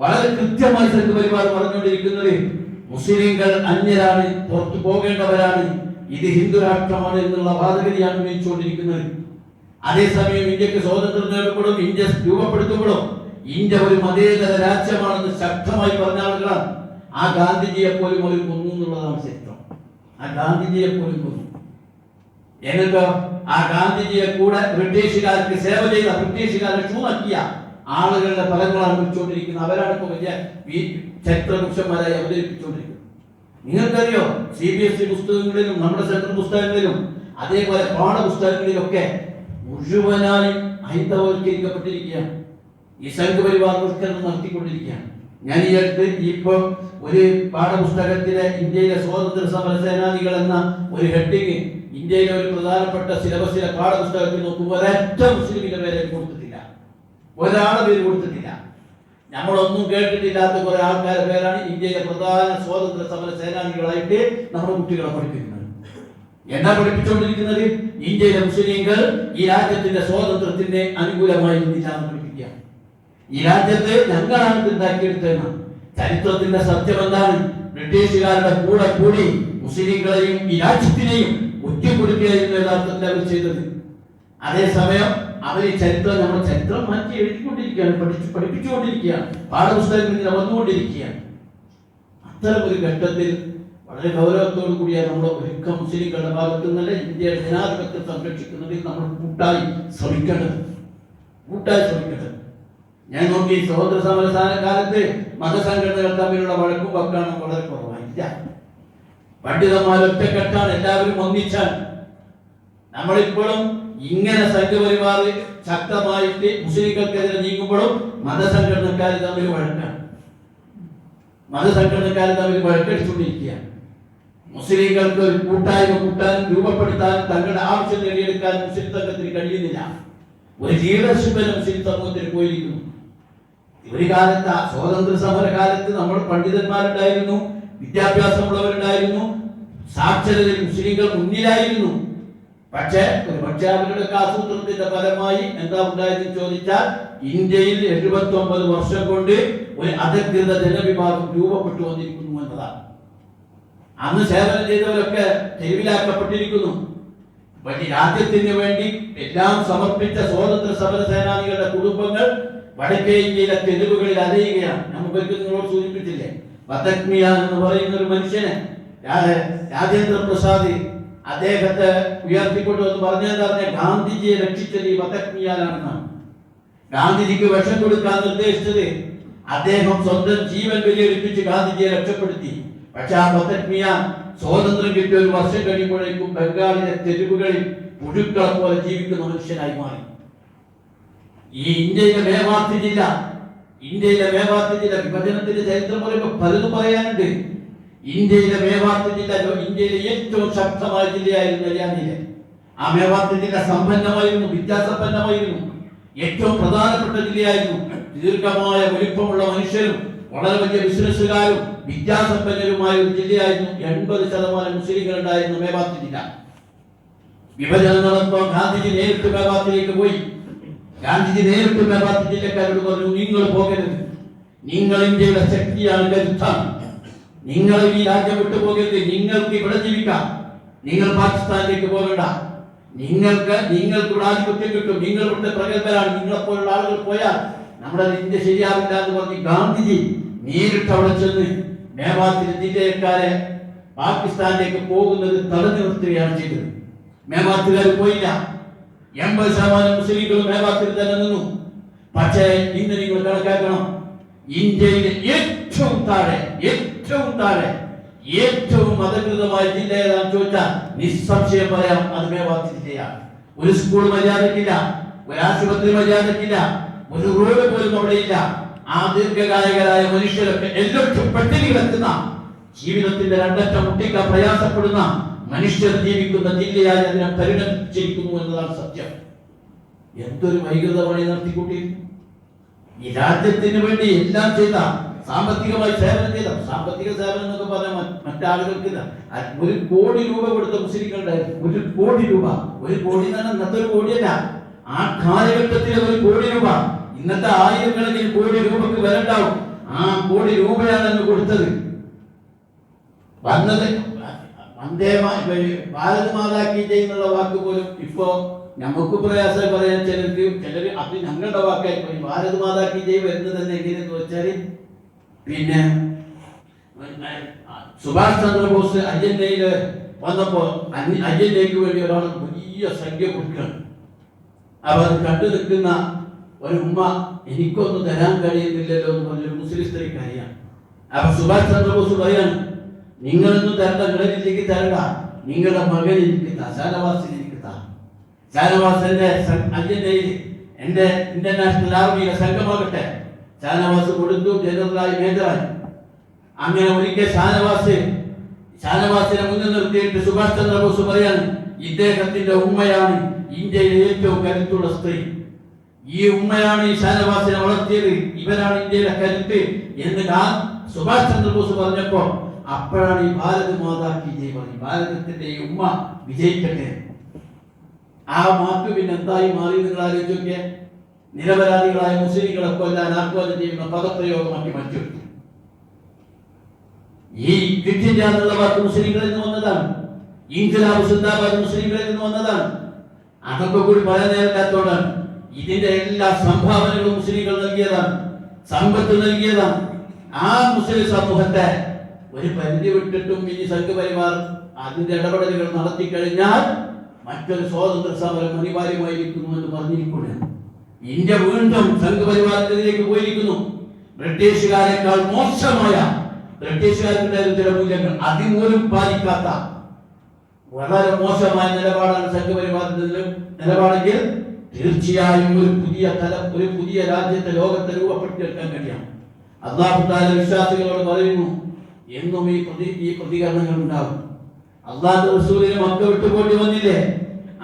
വളരെ കൃത്യമായി സംഘപരിവാർ പറഞ്ഞുകൊണ്ടിരിക്കുന്നത് മുസ്ലിങ്ങൾ അന്യരാണ്, പുറത്തു പോകേണ്ടവരാണ്, ഇത് ഹിന്ദു രാഷ്ട്രമാണ് എന്നുള്ള വാദഗതിയാണ് ഉന്നയിച്ചുകൊണ്ടിരിക്കുന്നത്. അതേസമയം ഇന്ത്യക്ക് സ്വാതന്ത്ര്യം നേടപ്പെടും, ഇന്ത്യ രൂപപ്പെടുത്തപ്പെടും, ഇന്ത്യ ഒരു മതേതര രാജ്യമാണെന്ന് ശക്തമായി പറഞ്ഞ ആളുകളാണ്. ആ ഗാന്ധിജിയെ പോലും അവർ കൊന്നു എന്നുള്ളതാണ് ചരിത്രം. ആ ഗാന്ധിജിയെ പോലും കൊന്നു. എന്നിട്ടോ ആ ഗാന്ധിജിയെ കൂടെ ബ്രിട്ടീഷുകാർക്ക് സേവ ചെയ്ത, ബ്രിട്ടീഷുകാരെ ചൂണക്കിയ ആളുകളുടെ ഫലങ്ങളാണ് വിളിച്ചുകൊണ്ടിരിക്കുന്നത്. അവരാണ് ഇപ്പൊ വലിയ ചരിത്രപുരുഷന്മാരായി അവതരിപ്പിച്ചുകൊണ്ടിരിക്കുന്നത്. നിങ്ങൾക്കറിയോ, CBSE പുസ്തകങ്ങളിലും നമ്മുടെ സെൻട്രൽ പുസ്തകങ്ങളിലും അതേപോലെ പാഠപുസ്തകങ്ങളിലൊക്കെ മുഴുവനായും ഹൈന്ദവവൽക്കരിക്കപ്പെട്ടിരിക്കുകയാണ്. ഈ സംഘപരിവാർവൽക്കരണം നടത്തിക്കൊണ്ടിരിക്കുകയാണ്. ഞാൻ ഈ അടുത്ത് ഇപ്പൊ ഒരു പാഠപുസ്തകത്തിലെ ഇന്ത്യയിലെ സ്വാതന്ത്ര്യ സമര സേനാനികൾ എന്ന ഒരു ഹെഡിങ് ഇന്ത്യയിലെ ഒരു പ്രധാനപ്പെട്ട സിലബസിലെ പാഠപുസ്തകത്തിൽ നോക്കുമ്പോൾ ഒരൊറ്റ മുസ്ലിമിന്റെ പേരെ കൊടുത്തിട്ടില്ല, ഒരാളുടെ പേര് കൊടുത്തിട്ടില്ല. നമ്മളൊന്നും കേട്ടിട്ടില്ലാത്ത കുറെ ആൾക്കാരുടെ പേരാണ് ഇന്ത്യയിലെ പ്രധാന സ്വാതന്ത്ര്യ സമര സേനാനികളായിട്ട് നമ്മുടെ കുട്ടികളെ പഠിപ്പിക്കുന്നത്. എന്നാ പഠിപ്പിച്ചുകൊണ്ടിരിക്കുന്നത്? ഇന്ത്യയിലെ മുസ്ലിങ്ങൾ ഈ രാജ്യത്തിന്റെ സ്വാതന്ത്ര്യത്തിന് അനുകൂലമായി നിന്നില്ലാന്ന് പഠിപ്പിക്കുക. ഈ രാജ്യത്ത് ഞങ്ങളാണ് ഉണ്ടാക്കിയെടുത്തതെന്ന്. ചരിത്രത്തിന്റെ സത്യം എന്താണ്? ബ്രിട്ടീഷുകാരുടെ കൂടെ കൂടി മുസ്ലിങ്ങളെയും ഈ രാജ്യത്തിനെയും ഒറ്റപ്പെടുത്തുകയായിരുന്നു യഥാർത്ഥത്തിൽ അവർ ചെയ്തത്. അതേസമയം അവർ ഈ ചരിത്രം, നമ്മുടെ ചരിത്രം മാറ്റി എഴുതിക്കൊണ്ടിരിക്കുകയാണ്, പഠിപ്പിച്ചുകൊണ്ടിരിക്കുകയാണ്, പാഠപുസ്തകങ്ങളിൽ വന്നുകൊണ്ടിരിക്കുകയാണ്. അത്തരം ഒരു ഘട്ടത്തിൽ വളരെ ഗൗരവത്തോടു കൂടിയാണ് നമ്മൾ ഒരുക്കം മുസ്ലിങ്ങളുടെ ഭാഗത്തു നിന്നല്ല ഇന്ത്യയുടെ ജനാധിപത്യം സംരക്ഷിക്കുന്നതിൽ നമ്മൾ കൂട്ടായി ശ്രമിക്കേണ്ടത്. ഞാൻ നോക്കി, സ്വാതന്ത്ര്യ സമര കാലത്ത് മതസംഘടനകൾ തമ്മിലുള്ള വഴക്കും വക്കാണോ വളരെ കുറവായില്ല. പണ്ഡിതന്മാർ ഒറ്റക്കെട്ടാണ്, എല്ലാവരും ഒന്നിച്ചാണ്. നമ്മളിപ്പോഴും ഇങ്ങനെ സംഘപരിവാർ ശക്തമായിട്ട് മുസ്ലിങ്ങൾക്കെതിരെ നീങ്ങുമ്പോഴും മതസംഘടനക്കാർ തമ്മിൽ വഴക്കടിച്ചുകൊണ്ടിരിക്കുകയാണ്. മുസ്ലിങ്ങൾക്ക് ഒരു കൂട്ടായ്മ കൂട്ടാനും രൂപപ്പെടുത്താനും തങ്ങളുടെ ആവശ്യം നേടിയെടുക്കാനും മുസ്ലിം സംഘത്തിന് കഴിയുന്നില്ല. ഒരു ലീഡർഷിപ്പിന് മുസ്ലിം സമൂഹത്തിന് പോയിരിക്കുന്നു. ഒരു കാലത്ത്, സ്വാതന്ത്ര്യ സമര കാലത്ത് നമ്മൾ പണ്ഡിതന്മാരുണ്ടായിരുന്നു, വിദ്യാഭ്യാസമുള്ളവരുണ്ടായിരുന്നു, സാക്ഷരതയിൽ മുസ്ലിങ്ങൾ മുന്നിലായിരുന്നു. പക്ഷേ അവരുടെ ആസൂത്രണത്തിന്റെ ഫലമായി എന്താ ഉണ്ടായെന്ന് ചോദിച്ചാൽ ഇന്ത്യയിൽ 79 വർഷം കൊണ്ട് ഒരു അധികൃത ജനവിഭാഗം രൂപപ്പെട്ടു വന്നിരിക്കുന്നു എന്നതാണ്. അന്ന് സേവനം ചെയ്തവരൊക്കെ തെരുവിലാക്കപ്പെട്ടിരിക്കുന്നു. രാജ്യത്തിന് വേണ്ടി എല്ലാം സമർപ്പിച്ച സ്വാതന്ത്ര്യ സമര സേനാനികളുടെ കുടുംബങ്ങൾ വടക്കേ ഇന്ത്യയിലെ തെരുവുകളിൽ അലയുകയാണ്. നമുക്കൊരിക്കൽ നിങ്ങളോട് സൂചിപ്പിച്ചില്ലേ, വതക്മിയാൻ എന്ന് പറയുന്ന ഒരു മനുഷ്യന്, രാജേന്ദ്ര പ്രസാദ് അദ്ദേഹത്തെ ഉയർത്തിക്കൊണ്ടു എന്ന് പറഞ്ഞാൽ ഗാന്ധിജിയെ രക്ഷിച്ചത് ഈ വതക്മിയാനാണെന്നാണ്. ഗാന്ധിജിക്ക് വിഷം കൊടുക്കാൻ നിർദ്ദേശിച്ചത് അദ്ദേഹം സ്വന്തം ജീവൻ ബലിയർപ്പിച്ച് ഗാന്ധിജിയെ രക്ഷപ്പെടുത്തി. പക്ഷെ ആ വതക്മിയാൻ സ്വാതന്ത്ര്യം കിട്ടിയ ഒരു വർഷം കഴിയുമ്പോഴേക്കും ബംഗാളിലെ തെരുവുകളിൽ പുഴുക്കളെ പോലെ ജീവിക്കുന്ന മനുഷ്യനായി മാറി. ഈ ഇന്ത്യയിലെ മേവാത്ത് ജില്ല വിഭജനത്തിന്റെ ചരിത്രം പറയുമ്പോൾ പലതും പറയാനുണ്ട്. ഇന്ത്യയിലെ മേവാത്ത് ജില്ല ഇന്ത്യയിലെ ഏറ്റവും ശക്തമായ ജില്ലയായിരുന്നു ഹരിയാനയിലെ. ആ മേവാത്ത് ജില്ല സമ്പന്നമായിരുന്നു, വിദ്യാസമ്പന്നമായിരുന്നു, ഏറ്റവും പ്രധാനപ്പെട്ട ജില്ലയായിരുന്നു. ദീർഘമായ വലിപ്പമുള്ള മനുഷ്യരും വളരെ വലിയ ബിസിനസ്സുകാരും വിദ്യാസമ്പന്നരുമായ ഒരു ജില്ലയായിരുന്നു. 80% മുസ്ലിങ്ങൾ ഉണ്ടായിരുന്നു മേവാത്ത് ജില്ല. വിഭജനം നടത്തുമ്പോൾ ഗാന്ധിജി നേരിട്ട് മേവാത്തിലേക്ക് പോയി. ഗാന്ധിജി നേരിട്ട് മേവാത്ത് ജില്ലക്കാരോട് പറഞ്ഞു, നിങ്ങൾ പോകരുത്, നിങ്ങൾ ഇന്ത്യയുടെ ശക്തിയാണ്, കരുത്താണ്, നിങ്ങൾ ഈ രാജ്യം വിട്ടു പോകരുത്, നിങ്ങൾക്ക് ഇവിടെ ജീവിക്കാം, നിങ്ങൾ പാകിസ്ഥാനിലേക്ക് പോകണ്ട, നിങ്ങൾക്ക് ഇവിടെ ആധിപത്യം കിട്ടും, നിങ്ങൾ ഇവിടുത്തെ പ്രഗത്ഭരാണ്, നിങ്ങളെപ്പോലുള്ള ആളുകൾ പോയാൽ നമ്മുടെ ഇന്ത്യ ശരിയാവില്ല എന്ന് പറഞ്ഞ് ഗാന്ധിജി നേരിട്ട് അവിടെ ചെന്ന് മേവാത്തിലെ ജില്ലക്കാരെ പാകിസ്ഥാനിലേക്ക് പോകുന്നത് തടഞ്ഞു നിർത്തുകയാണ് ചെയ്തത്. മേവാത്തുകാർ പോയില്ല. 80% മുസ്ലിങ്ങൾ മേവാത്തിൽ തന്നെ നിന്നു. പക്ഷേ ഇന്ന് നിങ്ങൾ കണക്കാക്കണം, ഇന്ത്യയിലെ ഏറ്റവും താഴെ ഏറ്റവും മതകൃതമായ ജില്ല ഏതാണെന്ന് ചോദിച്ചാൽ നിസ്സംശയം പറയാം, അത് മേവാത്ത് ജില്ലയാണ്. ഒരു സ്കൂൾ മര്യാദക്കില്ല, ഒരു ആശുപത്രി മര്യാദക്കില്ല, ഒരു റോഡ് പോലും അവിടെയില്ല. ആ ദീർഘകാലികരായ മനുഷ്യരൊക്കെ എല്ലാവരും പട്ടിണി കിടക്കുന്ന, ജീവിതത്തിന്റെ രണ്ടറ്റം മുട്ടിക്കാൻ പ്രയാസപ്പെടുന്ന മനുഷ്യർ ജീവിക്കുന്ന ജില്ലയായി അതിനെ പരിണമിച്ചിരിക്കുന്നു എന്നതാണ് സത്യം. എന്തൊരു വൈകൃത പണി നടത്തിക്കൊണ്ടിരിക്കുന്നു. ഈ രാജ്യത്തിന് വേണ്ടി എല്ലാം ചെയ്ത, സാമ്പത്തികമായി സേവനം ചെയ്ത, സാമ്പത്തിക സേവനം എന്നൊക്കെ പറഞ്ഞാൽ മറ്റാളുകൾക്ക് 1 കോടി രൂപ കൊടുത്ത മുസ്ലിങ്ങളുണ്ടായിരുന്നു. 1 കോടി രൂപ, 1 കോടി എന്ന് പറഞ്ഞാൽ ഇന്നത്തെ 1 കോടിയല്ല, ആ കാലഘട്ടത്തിലെ 1 കോടി രൂപ ഇന്നത്തെ ആയിരക്കണക്കിന് കോടി രൂപക്ക് വിലണ്ടാവും. ആ കോടി രൂപയാണ് അന്ന് കൊടുത്തത്. വന്നത് ഭാരത് മാതാ കീ ജയ് എന്നുള്ള വാക്ക് പോലും ഇപ്പോ നമുക്ക് പ്രയാസം പറയാൻ ചിലർ അത് ഞങ്ങളുടെ വാക്കായി പോയി. ഭാരത് മാതാ കീ ജയ് വരുന്നത് തന്നെ എങ്ങനെയെന്ന് വെച്ചാൽ, പിന്നെ സുഭാഷ് ചന്ദ്രബോസ് അജണ്ടയിൽ വന്നപ്പോ അജണ്ടയ്ക്ക് വേണ്ടി ഒരാൾ വലിയ സംഖ്യ കൊടുക്കുകയാണ്. അപ്പൊ അത് കണ്ടു നിൽക്കുന്ന ഒരു ഉമ്മ, എനിക്കൊന്നും തരാൻ കഴിയുന്നില്ലല്ലോ എന്ന് പറഞ്ഞൊരു മുസ്ലിം സ്ത്രീക്ക് അറിയാം. അപ്പൊ സുഭാഷ് ചന്ദ്രബോസ് പറയാണ്, നിങ്ങളൊന്നും തരണ്ട, നിങ്ങളിലേക്ക് തരണ്ട, നിങ്ങളുടെ മകൻ എനിക്ക് താ, ഷാനവാസിന് എനിക്ക് താ. ഷാനവാസിന്റെ അജണ്ടയിൽ എന്റെ ഇന്ത്യൻ നാഷണൽ ആർമിയുടെ സംഘമാകട്ടെ. ഷാനവാസ് കൊടുത്തു, ജനറലായി മേജറായി. അങ്ങനെ ഒരിക്കൽ ഷാനവാസിനെ മുന്നിൽ നിർത്തിയിട്ട് സുഭാഷ് ചന്ദ്രബോസ് പറയാണ്, ഇദ്ദേഹത്തിന്റെ ഉമ്മയാണ് ഇന്ത്യയിലെ ഏറ്റവും കരുത്തുള്ള സ്ത്രീ, ഈ ഉമ്മയാണ് ഈ ഷാനവാസിനെ വളർത്തിയത്, ഇവരാണ് ഇന്ത്യയിലെ കരുത്ത് എന്ന് സുഭാഷ് ചന്ദ്രബോസ് പറഞ്ഞപ്പോ അപ്പോഴാണ് ഈ ഭാരത് മാതാ കീ ജയ് പറഞ്ഞു, ഭാരതത്തിന്റെ ഈ ഉമ്മ വിജയിക്കട്ടെ. ആ വാക്ക് പിന്നെ എന്തായി മാറി നിങ്ങൾ ആലോചിച്ചൊക്കെ. നിരപരാധികളായ മുസ്ലിങ്ങളെ കൊല്ലാൻ ആഹ്വാനം ചെയ്യുന്ന പദപ്രയോഗമാക്കി മാറ്റിവെച്ചു. ഈ ക്വിറ്റ് ഇന്ത്യ എന്നുള്ള വാക്ക് മുസ്ലിങ്ങളിൽ നിന്ന് വന്നതാണ്. ഇൻഖിലാബ് സിന്ദാബാദ് മുസ്ലിങ്ങളിൽ നിന്ന് വന്നതാണ്. അതൊക്കെ കൂടി പറയാൻ നേരത്താത്തോടാണ്. ഇതിന്റെ എല്ലാ സംഭാവനകളും മുസ്ലിങ്ങൾ നൽകിയതാണ്, സമ്പത്ത് നൽകിയതാണ്. ആ മുസ്ലിം സമൂഹത്തെ ഒരു പരിധി വിട്ടിട്ടും ഇനി സംഘപരിവാർ അതിന്റെ ഇടപെടലുകൾ നടത്തി കഴിഞ്ഞാൽ മറ്റൊരു സ്വാതന്ത്ര്യ സമരം അനിവാര്യമായിരിക്കുന്നു എന്ന് പറഞ്ഞിരിക്കുകയാണ്. ഇന്ത്യ വീണ്ടും സംഘപരിവാരത്തിലേക്ക് പോയിരിക്കുന്നു. ബ്രിട്ടീഷുകാരെക്കാൾ മോശമായ, ബ്രിട്ടീഷുകാർക്കുണ്ടായിരുന്ന ചില മൂല്യങ്ങൾ അതിമൂലം പാലിക്കാത്ത വളരെ മോശമായ നിലപാടാണ് സംഘപരിവാരത്തിന്റെ നിലപാടെങ്കിൽ തീർച്ചയായും ഒരു പുതിയ രാജ്യത്തെ ലോകത്തെ രൂപപ്പെടുത്തിയെടുക്കാൻ കഴിയാം. അല്ലാഹു തആല വിശ്വാസികളോട് പറയുന്നു, എന്നും ഈ പ്രതികരണങ്ങൾ ഉണ്ടാകും. അല്ലാഹു റസൂലിനെ മക്ക വിട്ടു പോണ്ടി വന്നില്ലേ?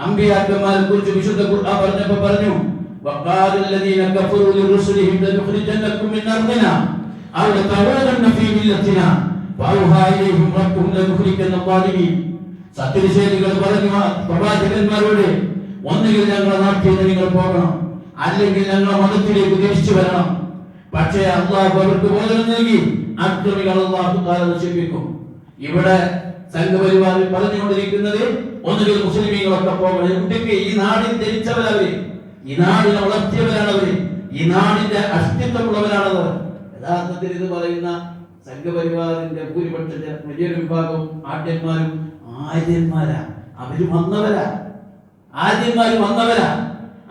അമ്പിയാക്കന്മാരെ കുറിച്ച് വിശുദ്ധ ഖുർആൻ പറഞ്ഞപ്പോൾ പറഞ്ഞു, വഖാല الذين كفروا لرسلهم لنخرجنكم من أرضنا أو لتعودن في ملتنا فأوحى إليهم ربهم لنخرجن الظالمين. സത്യനിഷേധികൾ പറഞ്ഞു പ്രവാചകന്മാരോട്, ഒന്നുകിൽ ഞങ്ങളുടെ നാട്ടിൽ നിന്ന് നിങ്ങൾ പോകണം, അല്ലെങ്കിൽ ഞങ്ങളുടെ മതത്തിലേക്ക് തിരിച്ചു വരണം. പക്ഷേ അള്ളാഹു അവർക്ക് ബോധനം നൽകി, അക്രമികൾ അള്ളാഹു തആല നശിപ്പിക്കും. ഇവിടെ സംഘപരിവാറിൽ പറഞ്ഞുകൊണ്ടിരിക്കുന്നത് ഒന്നുകിൽ മുസ്ലിമീങ്ങളൊക്കെ പോകണം. കുട്ടിക്ക് ഈ നാടിൽ ജനിച്ചവരവര്, ഈ നാടിനെ വളർത്തിയവരാണവര്, ഈ നാടിന്റെ അസ്തിത്വമുള്ളവരാണവർ. യഥാർത്ഥത്തിൽ ഇത് പറയുന്ന സംഘപരിവാറിന്റെ ഭൂരിപക്ഷ വലിയൊരു വിഭാഗം ആദ്യന്മാരും ആര്യന്മാരാ. അവര് വന്നവരാ, ആര്യന്മാര് വന്നവരാ.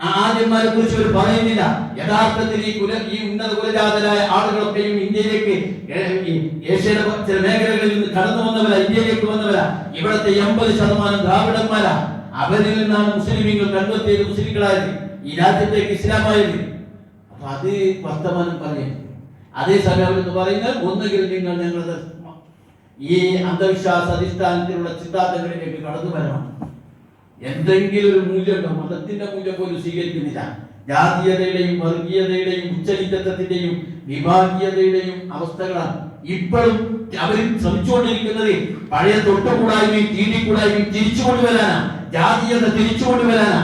ആ ആര്യന്മാരെ കുറിച്ച് അവർ പറയുന്നില്ല. യഥാർത്ഥത്തിൽ ഈ ഉന്നത കുലജാതരായ ആളുകളൊക്കെയും ഇന്ത്യയിലേക്ക് ഏഷ്യയിലെ ചില മേഖലകളിൽ നിന്ന് കടന്നു വന്നവരാ, ഇന്ത്യയിലേക്ക് വന്നവരാ. ഇവിടുത്തെ 80% ദ്രാവിഡന്മാരാ. അവരിൽ നിന്നാണ് മുസ്ലിമീങ്ങൾ കൺവെർട്ട് ചെയ്ത് മുസ്ലിങ്ങളായത്, ഈ രാജ്യത്തേക്ക് ഇസ്ലാമായത്. അത് വർത്തമാനം പറയുന്നത്. അതേസമയം അവരെന്ന് പറയുന്നത് ഒന്നുകിൽ നിങ്ങൾ ഞങ്ങളുടെ ഈ അന്ധവിശ്വാസ അധിഷ്ഠാനത്തിലുള്ള സിദ്ധാന്തങ്ങളിലേക്ക് കടന്നു വരണം. എന്തെങ്കിലും ഒരു മൂല്യമുണ്ടോ? മതത്തിന്റെ മൂല്യം പോലും സ്വീകരിക്കുന്നില്ല. ജാതീയതയുടെയും വർഗീയതയുടെയും ഉച്ചനീചത്വത്തിന്റെയും വിഭാഗീയതയുടെയും അവസ്ഥകളാണ് ഇപ്പോഴും അവർ ശ്രമിച്ചുകൊണ്ടിരിക്കുന്നത്. പഴയ തൊട്ടുകൂടായ്മയും തീണ്ടിക്കൂടായ്മയും തിരിച്ചു കൊണ്ടുവരാനാ, ജാതീയത തിരിച്ചു കൊണ്ടുവരാനാ,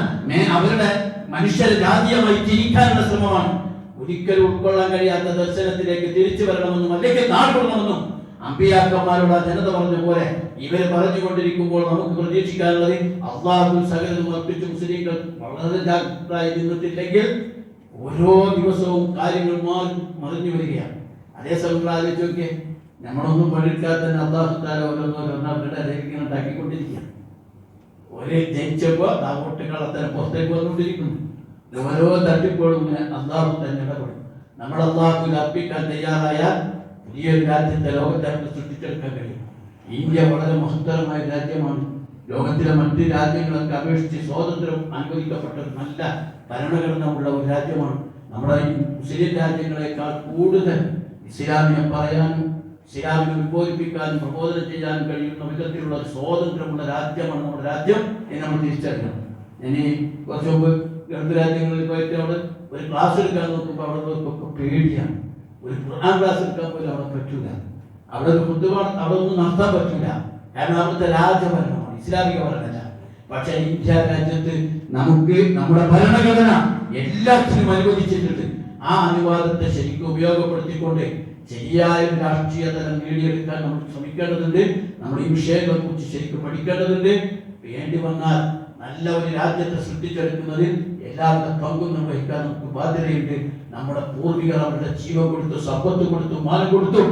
അവരുടെ മനുഷ്യരെ ജാതീയമായി തിരിക്കാനുള്ള ശ്രമമാണ്. ഒരിക്കലും ഉൾക്കൊള്ളാൻ കഴിയാത്ത ദർശനത്തിലേക്ക് തിരിച്ചു വരണമെന്നും അല്ലെങ്കിൽ നാടുകൊള്ളണമെന്നും അമ്പിയാക്കന്മാരുടെ ജനത പറഞ്ഞ പോലെ ഇവർ പറഞ്ഞുകൊണ്ടിരിക്കുമ്പോൾ നമുക്ക് പ്രതീക്ഷിക്കാനുള്ളത് അള്ളാഹു സകലതും അർപ്പിച്ച് മുസ്ലിങ്ങൾ വളരെ ജാഗ്രതയായി നിന്നിട്ടില്ലെങ്കിൽ ഓരോ ദിവസവും കാര്യങ്ങൾ മറിഞ്ഞു വരികയാണ്. അതേസമയം ആലോചിച്ച് നോക്കിയേ, നമ്മളൊന്നും പഠിക്കാതെ തന്നെ അള്ളാഹു താല ഓരോന്നോരോന്നിങ്ങനെ ഉണ്ടാക്കിക്കൊണ്ടിരിക്കുകയാണ്. ഒരേ ജനിച്ചപ്പോ ആ വോട്ടുകളത്തരം പുറത്തേക്ക് വന്നുകൊണ്ടിരിക്കുന്നു. ഓരോ തട്ടിപ്പോഴും അള്ളാഹു തന്നെ ഇടപെടും. നമ്മൾ അള്ളാഹുവിൽ അർപ്പിക്കാൻ തയ്യാറായാൽ പുതിയൊരു രാജ്യത്തെ ലോകത്തെ സൃഷ്ടിച്ചെടുക്കാൻ കഴിയും. ഇന്ത്യ വളരെ മഹത്തരമായ രാജ്യമാണ്. ലോകത്തിലെ മറ്റ് രാജ്യങ്ങളൊക്കെ അപേക്ഷിച്ച് സ്വാതന്ത്ര്യം അനുവദിക്കപ്പെട്ട ഒരു നല്ല ഭരണഘടന ഉള്ള ഒരു രാജ്യമാണ്. നമ്മുടെ മുസ്ലിം രാജ്യങ്ങളെക്കാൾ കൂടുതൽ ഇസ്ലാമിനെ പറയാനും ഇസ്ലാമിനെ ഉത്ബോധിപ്പിക്കാനും പ്രബോധനം ചെയ്യാനും കഴിയുന്ന വിധത്തിലുള്ള സ്വാതന്ത്ര്യമുള്ള രാജ്യമാണ് നമ്മുടെ രാജ്യം എന്ന് നമ്മൾ തിരിച്ചറിയണം. ഇനി കുറച്ച് മുമ്പ് ഗൾഫ് രാജ്യങ്ങളിൽ പോയിട്ട് അവിടെ ഒരു ക്ലാസ് എടുക്കാൻ നോക്കുമ്പോൾ അവിടെ പേടിയാണ്. ഒരു ഖുർആൻ ക്ലാസ് എടുക്കാൻ പോലും അവിടെ പറ്റൂല. അവിടെ ഒരു അവിടെ ഒന്നും നടത്താൻ പറ്റൂല. കാരണം അവിടുത്തെ രാജഭരണമാണ്, ഇസ്ലാമിക ഭരണമല്ല. പക്ഷെ ഇന്ത്യ രാജ്യത്ത് നമുക്ക് നമ്മുടെ ഭരണഘടന എല്ലാത്തിനും അനുവദിച്ചിട്ടുണ്ട്. ആ അനുവാദത്തെ ശരിക്കും ഉപയോഗപ്പെടുത്തിക്കൊണ്ട് ശരിയായ രാഷ്ട്രീയ തലം നേടിയെടുക്കാൻ നമ്മൾ ശ്രമിക്കേണ്ടതുണ്ട്. നമ്മൾ ഈ വിഷയങ്ങളെ കുറിച്ച് ശരിക്കും പഠിക്കേണ്ടതുണ്ട്. വേണ്ടി വന്നാൽ നല്ല ഒരു രാജ്യത്തെ സൃഷ്ടിച്ചെടുക്കുന്നതിൽ എല്ലാവരുടെ പങ്കും നിർവഹിക്കാൻ നമുക്ക് ബാധ്യതയുണ്ട്. നമ്മുടെ പൂർവികർ അവരുടെ ജീവൻ കൊടുത്തു, സമ്പത്ത് കൊടുത്തു, മാനം കൊടുത്തു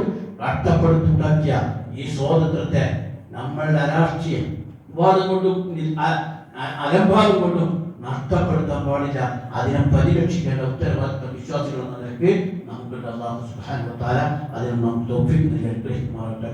കഷ്ടപ്പെടുത്തുണ്ടാക്കിയ ഈ സ്വാതന്ത്ര്യത്തെ നമ്മളുടെ രാഷ്ട്രീയ വാദം കൊണ്ടും അലംഭാവം കൊണ്ടും നഷ്ടപ്പെടുത്താൻ പാടില്ല. അതിനെ പരിരക്ഷിക്കേണ്ട ഉത്തരവാദിത്ത വിശ്വാസികൾ എന്ന നിലയ്ക്ക് നമുക്ക് അല്ലാഹു സുബ്ഹാനഹു വ തആല അതിനെ നാം തൗഫീഖ് നൽകി അനുഗ്രഹിക്കുമാറാകട്ടെ.